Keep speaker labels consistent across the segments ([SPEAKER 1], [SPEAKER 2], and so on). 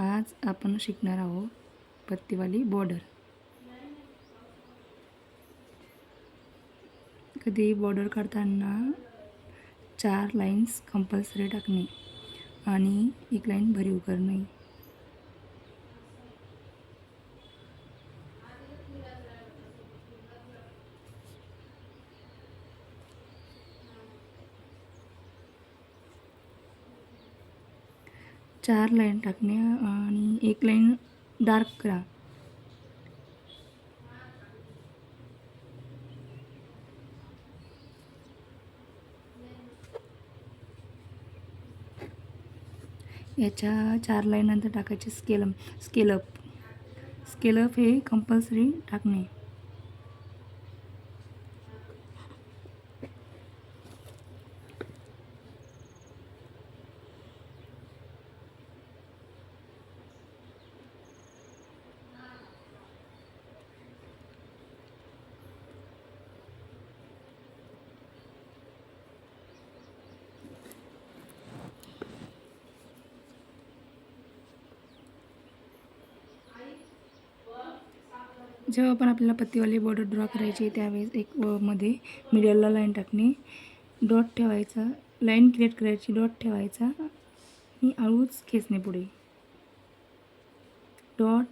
[SPEAKER 1] आज आपण शिकणार आहोत पत्तीवाली बॉर्डर. कधी बॉर्डर काढताना 4 लाईन्स कंपल्सरी टाकणे आणि एक लाईन भरीव करणे. चार लाईन टाकणे आणि एक लाईन डार्क करा. याच्या 4 लाईननंतर टाकायचे स्केलअप हे कंपल्सरी टाकणे. जेव्हा पण आपल्याला पत्तीवाली बॉर्डर ड्रॉ करायची त्यावेळेस एक मध्ये मिडलला लाईन टाकणे, डॉट ठेवायचा, लाईन क्रिएट करायची, डॉट ठेवायचा आणि आळूच खेचणे पुढे. डॉट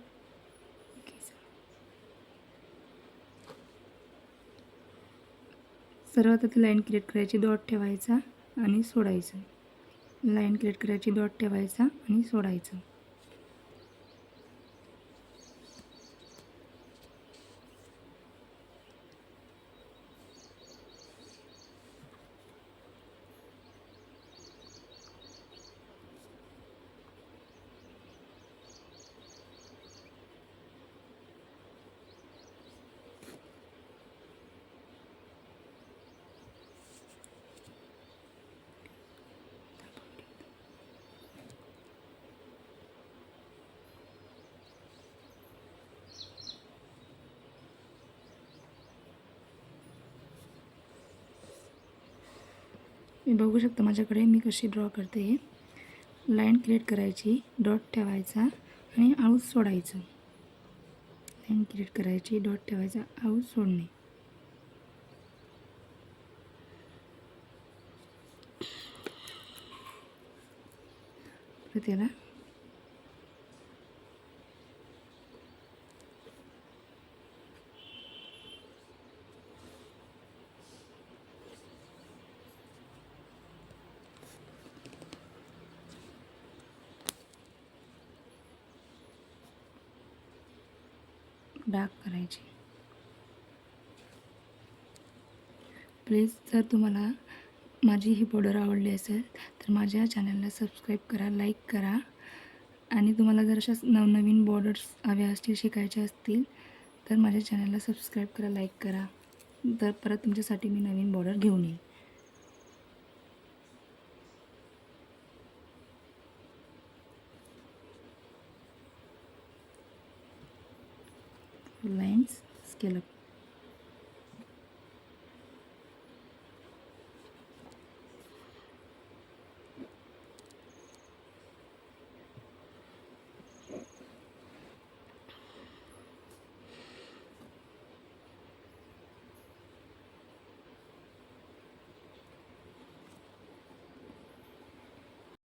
[SPEAKER 1] सर्वात आधी लाईन क्रिएट करायची, डॉट ठेवायचा आणि सोडायचं. लाईन क्रिएट करायची, डॉट ठेवायचा आणि सोडायचं. मी बघू शकता माझ्याकडे मी कशी ड्रॉ करते. लाईन क्रिएट करायची, डॉट ठेवायचा आणि आऊट सोडायचं. लाईन क्रिएट करायची, डॉट ठेवायचा, आऊट सोडणे. त्याला डार्क करायची. प्लीज जर तुम्हाला माझी ही बॉर्डर आवडली असेल तर माझ्या चॅनलला सबस्क्राईब करा, लाईक करा आणि तुम्हाला जर अशा नवनवीन बॉर्डर्स हव्या असतील, शिकायच्या असतील तर माझ्या चॅनलला सबस्क्राईब करा, लाईक करा. तर परत तुमच्यासाठी मी नवीन बॉर्डर घेऊन येईन. Lines scale-up.